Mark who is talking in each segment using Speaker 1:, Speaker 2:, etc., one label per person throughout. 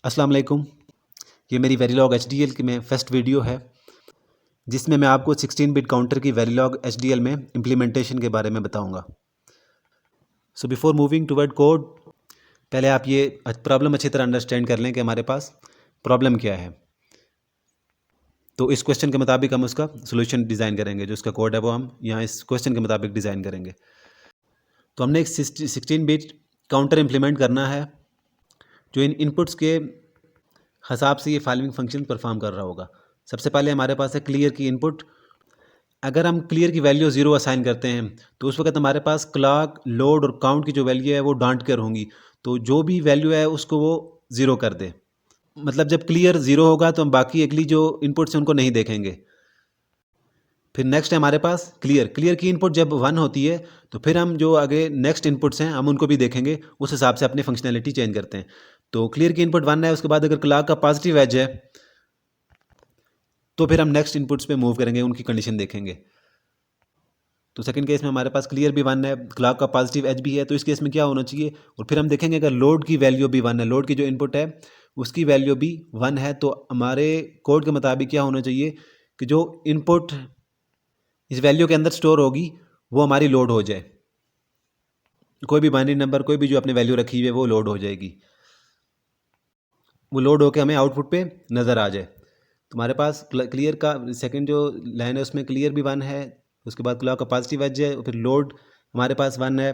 Speaker 1: अस्सलाम वालेकुम। ये मेरी वेरिलॉग एचडीएल की में फर्स्ट वीडियो है जिसमें मैं आपको 16 बिट काउंटर की वेरिलॉग एचडीएल में इम्प्लीमेंटेशन के बारे में बताऊंगा। So before moving toward code, पहले आप ये प्रॉब्लम अच्छी तरह अंडरस्टैंड कर लें कि हमारे पास प्रॉब्लम क्या है। तो इस क्वेश्चन के मुताबिक हम उसका सोल्यूशन डिज़ाइन करेंगे। जो उसका कोड है वो हम यहाँ इस क्वेश्चन के मुताबिक डिज़ाइन करेंगे। तो हमने एक 16 बिट काउंटर इम्प्लीमेंट करना है जो इन इनपुट्स के हिसाब से ये फॉलोइंग फंक्शन परफॉर्म कर रहा होगा। सबसे पहले हमारे पास है क्लियर की इनपुट। अगर हम क्लियर की वैल्यू 0 असाइन करते हैं तो उस वक्त हमारे पास क्लॉक, लोड और काउंट की जो वैल्यू है वो डांट कर होंगी। तो जो भी वैल्यू है उसको वो 0 कर दे। मतलब जब क्लियर 0 होगा तो हम बाकी अगली जो इनपुट्स हैं उनको नहीं देखेंगे। फिर नेक्स्ट है हमारे पास क्लियर। क्लियर की इनपुट जब 1 होती है तो फिर हम जो आगे नेक्स्ट इनपुट्स हैं हम उनको भी देखेंगे, उस हिसाब से अपनी फंक्शनैलिटी चेंज करते हैं। तो क्लियर की इनपुट 1 है, उसके बाद अगर क्लॉक का पॉजिटिव एज है तो फिर हम नेक्स्ट इनपुट्स पे मूव करेंगे, उनकी कंडीशन देखेंगे। तो सेकंड केस में हमारे पास क्लियर भी 1 है, क्लॉक का पॉजिटिव एज भी है, तो इस केस में क्या होना चाहिए। और फिर हम देखेंगे अगर लोड की वैल्यू भी 1 है, लोड की जो इनपुट है उसकी वैल्यू भी 1 है, तो हमारे कोड के मुताबिक क्या होना चाहिए कि जो इनपुट इस वैल्यू के अंदर स्टोर होगी वो हमारी लोड हो जाए। कोई भी बाइनरी नंबर, कोई भी जो अपनी वैल्यू रखी हुई है वो लोड हो जाएगी। वो लोड होकर हमें आउटपुट पे नज़र आ जाए। तो हमारे पास क्लियर का सेकंड जो लाइन है उसमें क्लियर भी 1 है, उसके बाद क्लॉक का पॉजिटिव एज है, फिर लोड हमारे पास 1 है।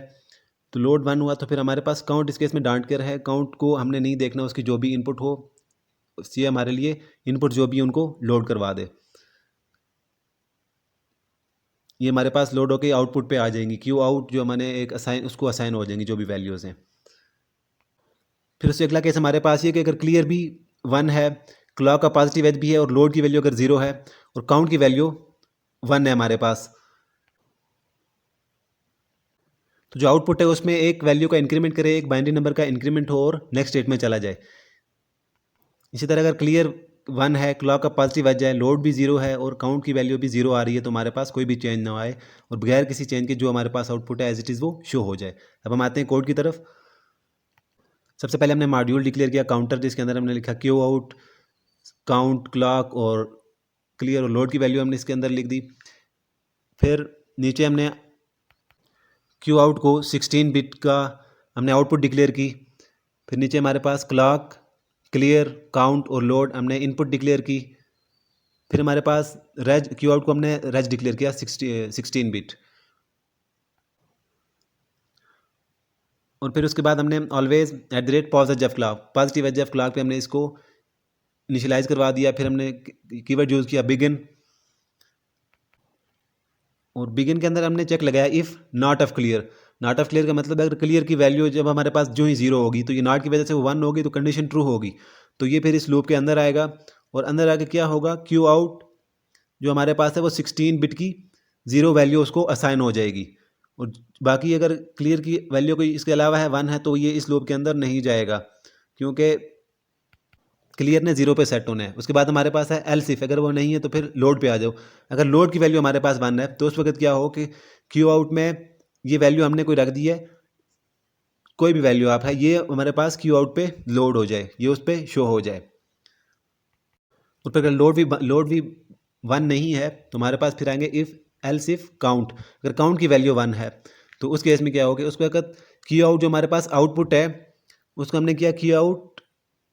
Speaker 1: तो लोड 1 हुआ तो फिर हमारे पास काउंट इस केस में डांट कर है। काउंट को हमने नहीं देखना, उसकी जो भी इनपुट हो सी हमारे लिए इनपुट जो भी उनको लोड करवा दे। ये हमारे पास लोड होकर आउटपुट पे आ जाएंगी। क्यू आउट जो मैंने एक असाइन उसको असाइन हो जाएंगी जो भी वैल्यूज़ हैं। फिर उससे अगला केस हमारे पास ये कि अगर क्लियर भी 1 है, क्लॉक का पॉजिटिव एज भी है और लोड की वैल्यू अगर 0 है और काउंट की वैल्यू 1 है हमारे पास, तो जो आउटपुट है उसमें एक वैल्यू का इंक्रीमेंट करे, एक बाइनरी नंबर का इंक्रीमेंट हो और नेक्स्ट स्टेट में चला जाए। इसी तरह अगर क्लियर 1 है, क्लॉक का पॉजिटिव एज है, लोड भी 0 है और काउंट की वैल्यू भी 0 आ रही है, तो हमारे पास कोई भी चेंज ना आए और बगैर किसी चेंज के जो हमारे पास आउटपुट है एज इट इज़ वो शो हो जाए। अब हम आते हैं कोड की तरफ। सबसे पहले हमने मॉड्यूल डिक्लेयर किया काउंटर, जिसके अंदर हमने लिखा क्यू आउट, काउंट, क्लॉक और क्लियर और लोड की वैल्यू हमने इसके अंदर लिख दी। फिर नीचे हमने क्यू आउट को 16 बिट का हमने आउटपुट डिक्लेयर की। फिर नीचे हमारे पास क्लॉक, क्लियर, काउंट और लोड हमने इनपुट डिक्लेयर की। फिर हमारे पास रेज, क्यू आउट को हमने रेज डिक्लेयर किया 16 बिट। और फिर उसके बाद हमने always @ positive clock, positive edge of clock पे हमने इसको इनिशियलाइज करवा दिया। फिर हमने कीवर्ड यूज़ किया बिगिन, और बिगिन के अंदर हमने चेक लगाया if not of clear. Not of clear का मतलब अगर क्लियर की वैल्यू जब हमारे पास जो ही 0 होगी तो ये नॉट की वजह से वो 1 होगी, तो कंडीशन ट्रू होगी। तो ये फिर इस लूप के अंदर आएगा और अंदर आके क्या होगा, क्यू आउट जो हमारे पास है वो 16 बिट की 0 वैल्यू उसको असाइन हो जाएगी। और बाकी अगर क्लियर की वैल्यू कोई इसके अलावा है 1 है तो ये इस लूप के अंदर नहीं जाएगा, क्योंकि क्लियर ने 0 पे सेट होना है। उसके बाद हमारे पास है एल्स इफ, अगर वो नहीं है तो फिर लोड पे आ जाओ। अगर लोड की वैल्यू हमारे पास 1 है तो उस वक्त क्या हो कि क्यू आउट में ये वैल्यू हमने कोई रख दी है, कोई भी वैल्यू आप है, ये हमारे पास क्यू आउट पे लोड हो जाए, ये उस पर शो हो जाए। और फिर अगर लोड भी 1 नहीं है तो हमारे पास फिर आएंगे इफ़ एल्स इफ काउंट। अगर काउंट की वैल्यू 1 है तो उस केस में क्या होगा, उसके वक्त क्यू आउट जो हमारे पास आउटपुट है उसको हमने किया क्यू आउट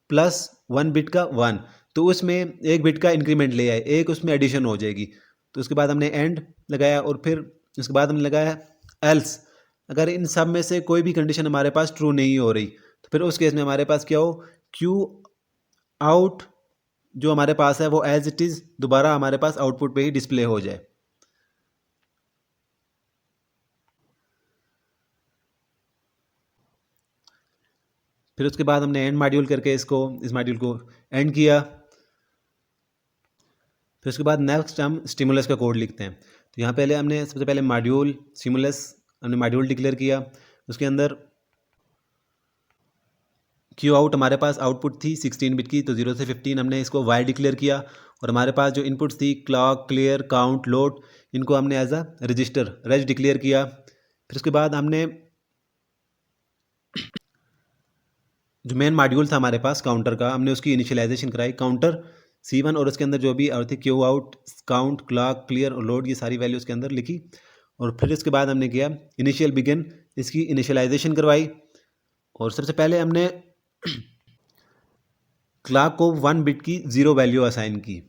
Speaker 1: प्लस 1 बिट का 1, तो उसमें 1 बिट का इंक्रीमेंट ले आए, एक उसमें एडिशन हो जाएगी। तो उसके बाद हमने एंड लगाया और फिर उसके बाद हमने लगाया एल्स। अगर इन सब में से कोई भी कंडीशन हमारे पास ट्रू नहीं हो रही तो फिर उस केस में हमारे पास क्या हो, क्यू आउट जो हमारे पास है वो एज इट इज़ दोबारा हमारे पास आउटपुट पे ही डिस्प्ले हो जाए। फिर उसके बाद हमने एंड मॉड्यूल करके इस मॉड्यूल को एंड किया। फिर उसके बाद नेक्स्ट हम स्टिमुलस का कोड लिखते हैं। तो यहाँ पहले हमने सबसे पहले मॉड्यूल स्टिमुलस हमने मॉड्यूल डिक्लेयर किया। उसके अंदर क्यू आउट हमारे पास आउटपुट थी 16 बिट की, तो 0 से 15 हमने इसको वाई डिक्लेयर किया। और हमारे पास जो इनपुट्स थी क्लॉक, क्लियर, काउंट, लोड, इनको हमने as a register reg declare किया। फिर उसके बाद हमने जो मेन मॉड्यूल था हमारे पास काउंटर का, हमने उसकी इनिशियलाइजेशन कराई काउंटर C1 और उसके अंदर जो भी थी Q out, count, clock, clear और लोड, ये सारी वैल्यू उसके अंदर लिखी। और फिर इसके बाद हमने किया इनिशियल बिगिन, इसकी इनिशियलाइजेशन करवाई। और सबसे पहले हमने क्लॉक को 1 बिट की 0 वैल्यू असाइन की।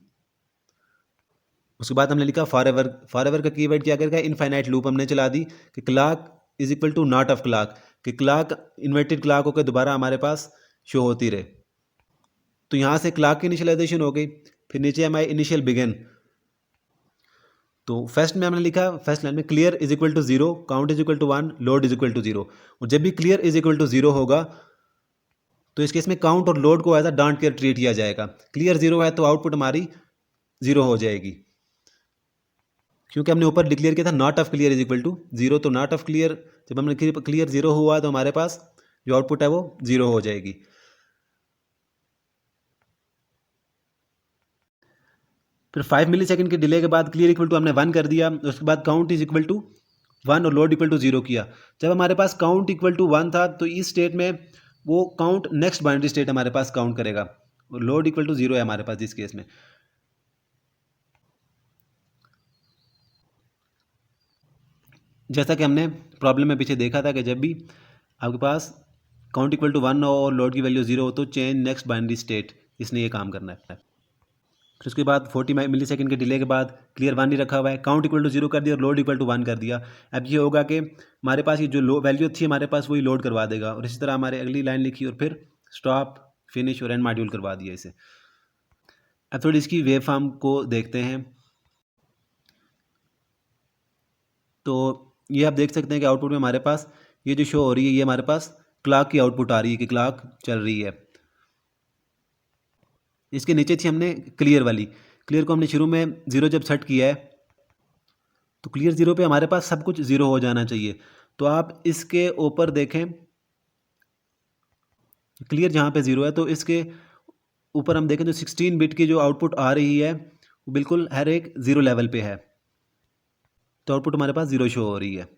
Speaker 1: उसके बाद हमने लिखा फॉर एवर। फॉर एवर का कीवर्ड क्या करेगा, इनफाइनाइट लूप हमने चला दी कि clock is equal to not of clock, कि क्लॉक इन्वर्टेड क्लॉक होकर दोबारा हमारे पास शो होती रहे। तो यहाँ से क्लॉक की इनिशियलाइजेशन हो गई। फिर नीचे हमारे इनिशियल बिगिन, तो फर्स्ट में हमने लिखा फर्स्ट लाइन में clear is equal to 0, count is equal to 1, load is equal to 0। और जब भी क्लियर इज इक्वल टू 0 होगा तो इस केस में काउंट और लोड को as a don't care treat किया जाएगा। क्लियर 0 है तो आउटपुट हमारी 0 हो जाएगी, क्योंकि हमने ऊपर डिक्लेयर किया था not of clear is equal to 0। तो नॉट ऑफ क्लियर, जब हमने क्लियर 0 हुआ तो हमारे पास जो आउटपुट है वो 0 हो जाएगी। फिर 5 मिली सेकेंड के डिले के बाद क्लियर इक्वल टू हमने 1 कर दिया। उसके बाद काउंट इज इक्वल टू 1 और लोड इक्वल टू 0 किया। जब हमारे पास काउंट इक्वल टू 1 था तो इस स्टेट में वो काउंट नेक्स्ट बाइनरी स्टेट हमारे पास काउंट करेगा, और लोड इक्वल टू 0 है हमारे पास इस केस में। जैसा कि हमने प्रॉब्लम में पीछे देखा था कि जब भी आपके पास काउंट इक्वल टू 1 और लोड की वैल्यू 0 हो तो चेंज नेक्स्ट बाइनरी स्टेट, इसने ये काम करना है। फिर उसके बाद 40 मिली सेकेंड के डिले के बाद क्लियर 1 ही रखा हुआ है, काउंट इक्वल टू 0 कर दिया और लोड इक्वल टू 1 कर दिया। अब ये होगा कि हमारे पास ये जो वैल्यू थी हमारे पास वही लोड करवा देगा। और इसी तरह हमारे अगली लाइन लिखी और फिर स्टॉप, फिनिश और एंड मॉड्यूल करवा दिया इसे। अब थोड़ी इसकी वेव फॉर्म को देखते हैं। तो ये आप देख सकते हैं कि आउटपुट में हमारे पास ये जो शो हो रही है ये हमारे पास क्लॉक की आउटपुट आ रही है कि क्लॉक चल रही है। इसके नीचे थी हमने क्लियर वाली, क्लियर को हमने शुरू में 0 जब सेट किया है तो क्लियर 0 पे हमारे पास सब कुछ 0 हो जाना चाहिए। तो आप इसके ऊपर देखें, क्लियर जहाँ पे 0 है तो इसके ऊपर हम देखें तो 16 बिट की जो आउटपुट आ रही है वो बिल्कुल हर एक 0 लेवल पे है। तो आउटपुट हमारे पास 0 शो हो रही है,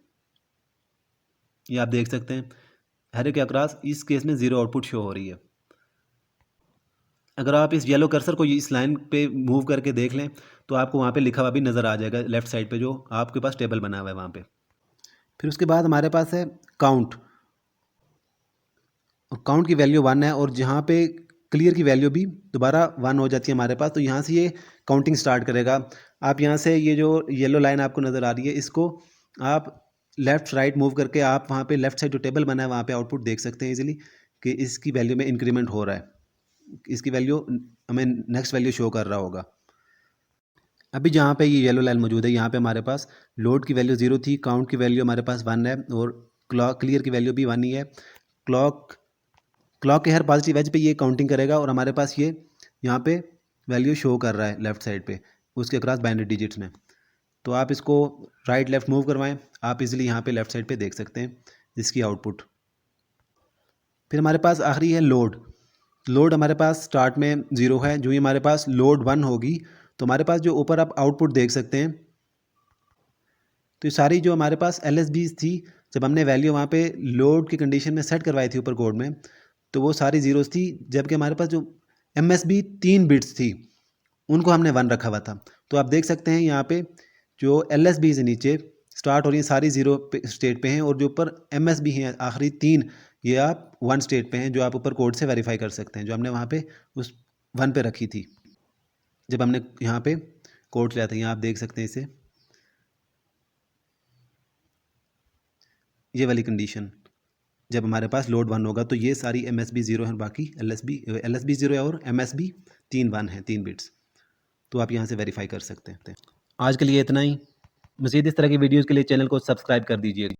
Speaker 1: ये आप देख सकते हैं हर एक के अक्रॉस इस केस में 0 आउटपुट शो हो रही है। अगर आप इस येलो कर्सर को इस लाइन पे मूव करके देख लें तो आपको वहाँ पे लिखा हुआ भी नज़र आ जाएगा लेफ्ट साइड पे, जो आपके पास टेबल बना हुआ है वहाँ पे। फिर उसके बाद हमारे पास है काउंट, काउंट की वैल्यू 1 है और जहाँ पे क्लियर की वैल्यू भी दोबारा 1 हो जाती है हमारे पास, तो यहाँ से ये काउंटिंग स्टार्ट करेगा। आप यहाँ से ये जो येलो लाइन आपको नज़र आ रही है इसको आप लेफ़्ट राइट मूव करके आप वहाँ पे लेफ़्ट साइड जो टेबल बना है वहाँ पे आउटपुट देख सकते हैं इजीली कि इसकी वैल्यू में इंक्रीमेंट हो रहा है, इसकी वैल्यू हमें नेक्स्ट वैल्यू शो कर रहा होगा। अभी जहाँ पे ये येलो लाइन मौजूद है यहाँ पे हमारे पास लोड की वैल्यू 0 थी, काउंट की वैल्यू हमारे पास 1 है और क्लॉक क्लियर की वैल्यू भी 1 ही है। क्लॉक के हर पॉजिटिव एज पे ये काउंटिंग करेगा और हमारे पास ये यहाँ पे वैल्यू शो कर रहा है लेफ़्ट साइड पे उसके अक्रॉस बाइनरी डिजिट्स में। तो आप इसको राइट लेफ़्ट मूव करवाएं, आप इजीली यहाँ पे लेफ़्ट साइड पे देख सकते हैं इसकी आउटपुट। फिर हमारे पास आखिरी है लोड। लोड हमारे पास स्टार्ट में 0 है, जो ही हमारे पास लोड 1 होगी तो हमारे पास जो ऊपर आप आउटपुट देख सकते हैं तो ये सारी जो हमारे पास LSBs थी जब हमने वैल्यू वहाँ पे लोड की कंडीशन में सेट करवाई थी ऊपर कोड में तो वो सारी ज़ीरोज़ थी, जबकि हमारे पास जो MSB 3 बिट्स थी उनको हमने 1 रखा हुआ था। तो आप देख सकते हैं यहाँ पे जो LSBs नीचे स्टार्ट हो रही हैं सारी 0 स्टेट पे हैं और जो ऊपर MSB हैं आखिरी 3 ये आप 1 स्टेट पे हैं, जो आप ऊपर कोड से वेरीफाई कर सकते हैं, जो हमने वहाँ पे उस 1 पे रखी थी जब हमने यहाँ पे कोड लिया था। यहाँ आप देख सकते हैं इसे, ये वाली कंडीशन जब हमारे पास लोड 1 होगा तो ये सारी MSB 0 है, बाकी LSB 0 है और MSB 3 1 है, 3 बिट्स। तो आप यहाँ से वेरीफाई कर सकते हैं। आज के लिए इतना ही। मज़ीद इस तरह की वीडियोज़ के लिए चैनल को सब्सक्राइब कर दीजिए।